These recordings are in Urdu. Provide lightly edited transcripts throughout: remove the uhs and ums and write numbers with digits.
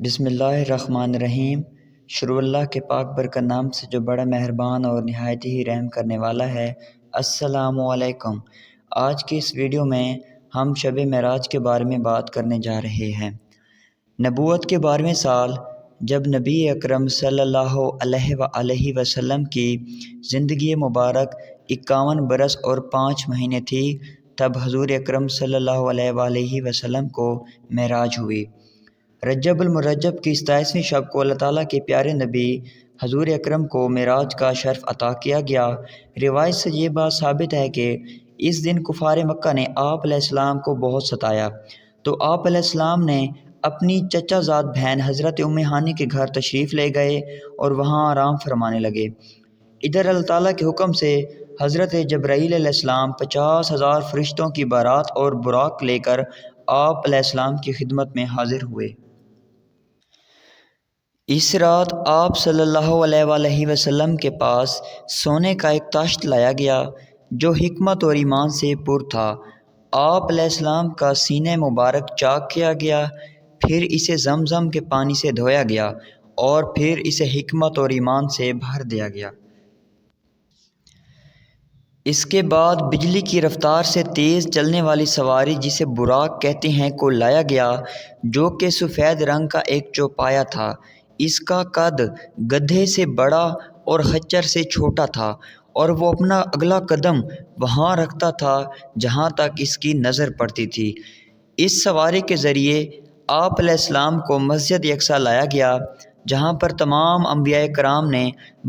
بسم اللہ الرحمن الرحیم۔ شروع اللہ کے پاک برکت نام سے جو بڑا مہربان اور نہایت ہی رحم کرنے والا ہے۔ السلام علیکم۔ آج کی اس ویڈیو میں ہم شب معراج کے بارے میں بات کرنے جا رہے ہیں۔ نبوت کے 12ویں سال جب نبی اکرم صلی اللہ علیہ وآلہ وسلم کی زندگی مبارک 51 برس اور 5 مہینے تھی، تب حضور اکرم صلی اللہ علیہ وآلہ وسلم کو معراج ہوئی۔ رجب المرجب کی 27ویں شب کو اللہ تعالیٰ کے پیارے نبی حضور اکرم کو معراج کا شرف عطا کیا گیا۔ روایت سے یہ بات ثابت ہے کہ اس دن کفار مکہ نے آپ علیہ السلام کو بہت ستایا، تو آپ علیہ السلام نے اپنی چچا زاد بہن حضرت ام ہانی کے گھر تشریف لے گئے اور وہاں آرام فرمانے لگے۔ ادھر اللہ تعالیٰ کے حکم سے حضرت جبرائیل علیہ السلام 50,000 فرشتوں کی بارات اور براق لے کر آپ علیہ السلام کی خدمت میں حاضر ہوئے۔ اس رات آپ صلی اللہ علیہ وآلہ وسلم کے پاس سونے کا ایک طاشت لایا گیا جو حکمت اور ایمان سے پر تھا۔ آپ علیہ السلام کا سینہ مبارک چاک کیا گیا، پھر اسے زمزم کے پانی سے دھویا گیا اور پھر اسے حکمت اور ایمان سے بھر دیا گیا۔ اس کے بعد بجلی کی رفتار سے تیز چلنے والی سواری جسے براق کہتے ہیں کو لایا گیا، جو کہ سفید رنگ کا ایک چوپایا تھا۔ اس کا قد گدھے سے بڑا اور خچر سے چھوٹا تھا، اور وہ اپنا اگلا قدم وہاں رکھتا تھا جہاں تک اس کی نظر پڑتی تھی۔ اس سواری کے ذریعے آپ علیہ السلام کو مسجد اقصیٰ لایا گیا، جہاں پر تمام انبیاء کرام نے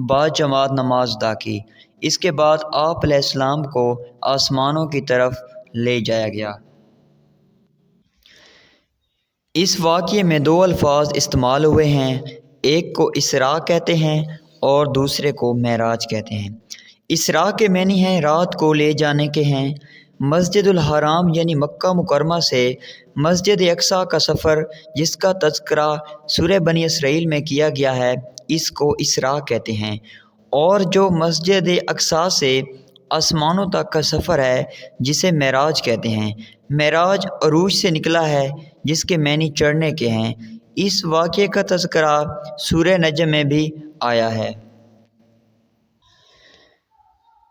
باجماعت نماز ادا کی۔ اس کے بعد آپ علیہ السلام کو آسمانوں کی طرف لے جایا گیا۔ اس واقعے میں 2 الفاظ استعمال ہوئے ہیں، ایک کو اسراء کہتے ہیں اور دوسرے کو معراج کہتے ہیں۔ اسراء کے معنی ہیں رات کو لے جانے کے ہیں۔ مسجد الحرام یعنی مکہ مکرمہ سے مسجد اقصیٰ کا سفر، جس کا تذکرہ سورہ بنی اسرائیل میں کیا گیا ہے، اس کو اسراء کہتے ہیں۔ اور جو مسجد اقصیٰ سے آسمانوں تک کا سفر ہے، جسے معراج کہتے ہیں۔ معراج عروج سے نکلا ہے، جس کے معنی چڑھنے کے ہیں۔ اس واقعے کا تذکرہ سورہ نجم میں بھی آیا ہے۔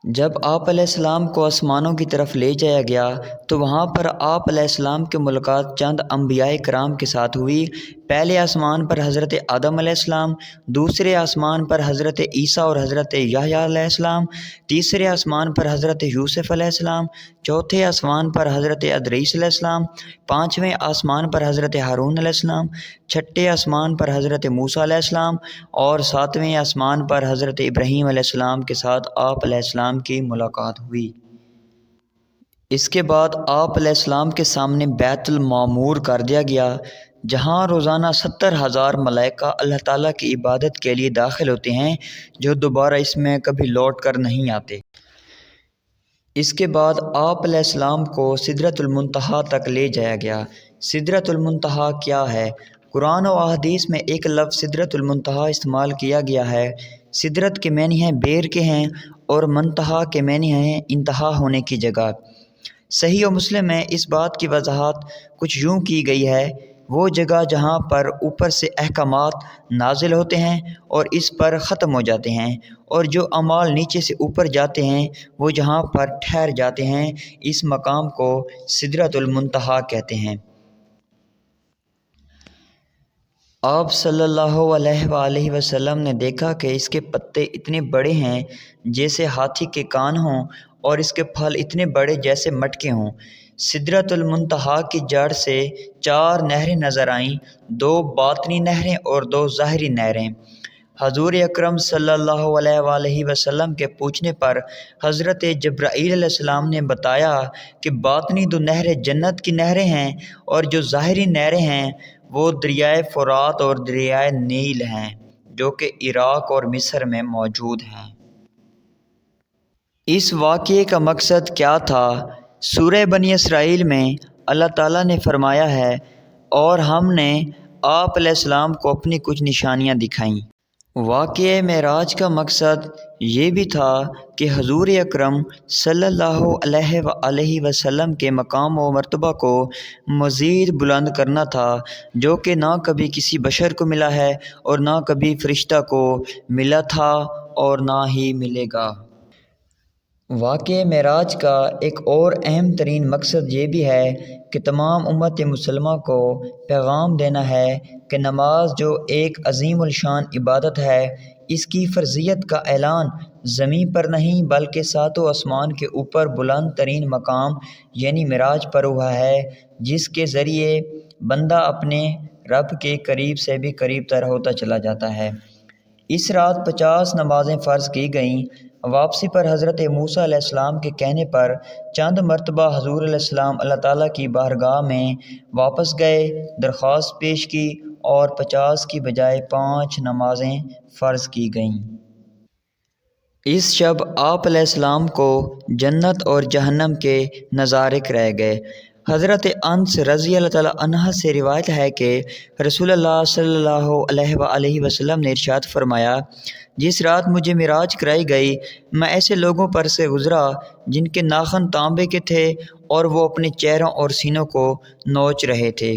جب آپ علیہ السلام کو آسمانوں کی طرف لے جایا گیا تو وہاں پر آپ علیہ السلام کی ملاقات چند انبیاء کرام کے ساتھ ہوئی۔ پہلے آسمان پر حضرت آدم علیہ السلام، دوسرے آسمان پر حضرت عیسیٰ اور حضرت یحییٰ علیہ السلام، تیسرے آسمان پر حضرت یوسف علیہ السلام، چوتھے آسمان پر حضرت ادریس علیہ السلام، پانچویں آسمان پر حضرت ہارون علیہ السلام، چھٹے آسمان پر حضرت موسیٰ علیہ السلام اور ساتویں آسمان پر حضرت ابراہیم علیہ السلام کے ساتھ آپ علیہ السلام کی ملاقات ہوئی۔ اس کے بعد آپ علیہ السلام کے سامنے بیت المعمور کر دیا گیا، جہاں روزانہ 70,000 ملائکہ اللہ تعالیٰ کی عبادت کے لیے داخل ہوتے ہیں، جو دوبارہ اس میں کبھی لوٹ کر نہیں آتے۔ اس کے بعد آپ علیہ السلام کو سدرۃ المنتہا تک لے جایا گیا۔ سدرۃ المنتہا کیا ہے؟ قرآن و احادیث میں ایک لفظ سدرۃ المنتہا استعمال کیا گیا ہے۔ سدرت کے معنی ہیں بیر کے ہیں، اور منتہا کے معنی ہیں انتہا ہونے کی جگہ۔ صحیح و مسلم میں اس بات کی وضاحت کچھ یوں کی گئی ہے: وہ جگہ جہاں پر اوپر سے احکامات نازل ہوتے ہیں اور اس پر ختم ہو جاتے ہیں، اور جو اعمال نیچے سے اوپر جاتے ہیں وہ جہاں پر ٹھہر جاتے ہیں، اس مقام کو سدرۃ المنتہا کہتے ہیں۔ آپ صلی اللہ علیہ وآلہ وسلم نے دیکھا کہ اس کے پتے اتنے بڑے ہیں جیسے ہاتھی کے کان ہوں، اور اس کے پھل اتنے بڑے جیسے مٹکے ہوں۔ سدرۃ المنتہا کی جڑ سے 4 نہریں نظر آئیں، 2 باطنی نہریں اور 2 ظاہری نہریں۔ حضور اکرم صلی اللہ علیہ وآلہ وسلم کے پوچھنے پر حضرت جبرائیل علیہ السلام نے بتایا کہ باطنی 2 نہریں جنت کی نہریں ہیں، اور جو ظاہری نہریں ہیں وہ دریائے فرات اور دریائے نیل ہیں، جو کہ عراق اور مصر میں موجود ہیں۔ اس واقعے کا مقصد کیا تھا؟ سورہ بنی اسرائیل میں اللہ تعالیٰ نے فرمایا ہے: اور ہم نے آپ علیہ السلام کو اپنی کچھ نشانیاں دکھائیں۔ واقعہ معراج کا مقصد یہ بھی تھا کہ حضور اکرم صلی اللہ علیہ وآلہ وسلم کے مقام و مرتبہ کو مزید بلند کرنا تھا، جو کہ نہ کبھی کسی بشر کو ملا ہے اور نہ کبھی فرشتہ کو ملا تھا اور نہ ہی ملے گا۔ واقعہ معراج کا ایک اور اہم ترین مقصد یہ بھی ہے کہ تمام امت مسلمہ کو پیغام دینا ہے کہ نماز جو ایک عظیم الشان عبادت ہے، اس کی فرضیت کا اعلان زمین پر نہیں بلکہ ساتوں آسمان کے اوپر بلند ترین مقام یعنی معراج پر ہوا ہے، جس کے ذریعے بندہ اپنے رب کے قریب سے بھی قریب تر ہوتا چلا جاتا ہے۔ اس رات 50 نمازیں فرض کی گئیں۔ واپسی پر حضرت موسیٰ علیہ السلام کے کہنے پر چند مرتبہ حضور علیہ السلام اللہ تعالیٰ کی بارگاہ میں واپس گئے، درخواست پیش کی اور 50 کی بجائے 5 نمازیں فرض کی گئیں۔ اس شب آپ علیہ السلام کو جنت اور جہنم کے نظارے کرائے گئے۔ حضرت انس رضی اللہ تعالیٰ عنہ سے روایت ہے کہ رسول اللہ صلی اللہ علیہ وآلہ وسلم نے ارشاد فرمایا، جس رات مجھے معراج کرائی گئی، میں ایسے لوگوں پر سے گزرا جن کے ناخن تانبے کے تھے اور وہ اپنے چہروں اور سینوں کو نوچ رہے تھے۔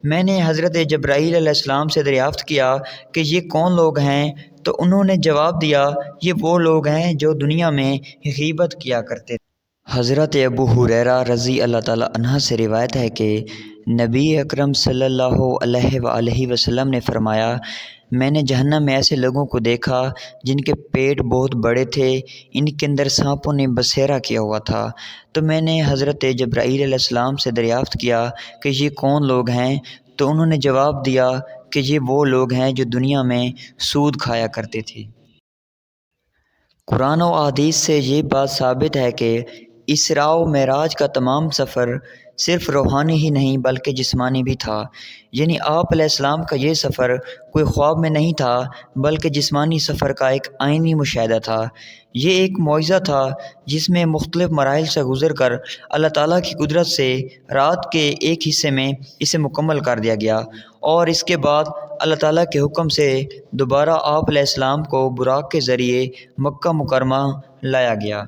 میں نے حضرت جبرائیل علیہ السلام سے دریافت کیا کہ یہ کون لوگ ہیں؟ تو انہوں نے جواب دیا، یہ وہ لوگ ہیں جو دنیا میں غیبت کیا کرتے تھے۔ حضرت ابو ہریرہ رضی اللہ تعالیٰ عنہ سے روایت ہے کہ نبی اکرم صلی اللہ علیہ وآلہ وسلم نے فرمایا، میں نے جہنم میں ایسے لوگوں کو دیکھا جن کے پیٹ بہت بڑے تھے، ان کے اندر سانپوں نے بسیرا کیا ہوا تھا۔ تو میں نے حضرت جبرائیل علیہ السلام سے دریافت کیا کہ یہ کون لوگ ہیں؟ تو انہوں نے جواب دیا کہ یہ وہ لوگ ہیں جو دنیا میں سود کھایا کرتے تھے۔ قرآن و احادیث سے یہ بات ثابت ہے کہ اسراء و معراج کا تمام سفر صرف روحانی ہی نہیں بلکہ جسمانی بھی تھا، یعنی آپ علیہ السلام کا یہ سفر کوئی خواب میں نہیں تھا بلکہ جسمانی سفر کا ایک عینی مشاہدہ تھا۔ یہ ایک معجزہ تھا جس میں مختلف مراحل سے گزر کر اللہ تعالیٰ کی قدرت سے رات کے ایک حصے میں اسے مکمل کر دیا گیا اور اس کے بعد اللہ تعالیٰ کے حکم سے دوبارہ آپ علیہ السلام کو براق کے ذریعے مکہ مکرمہ لایا گیا۔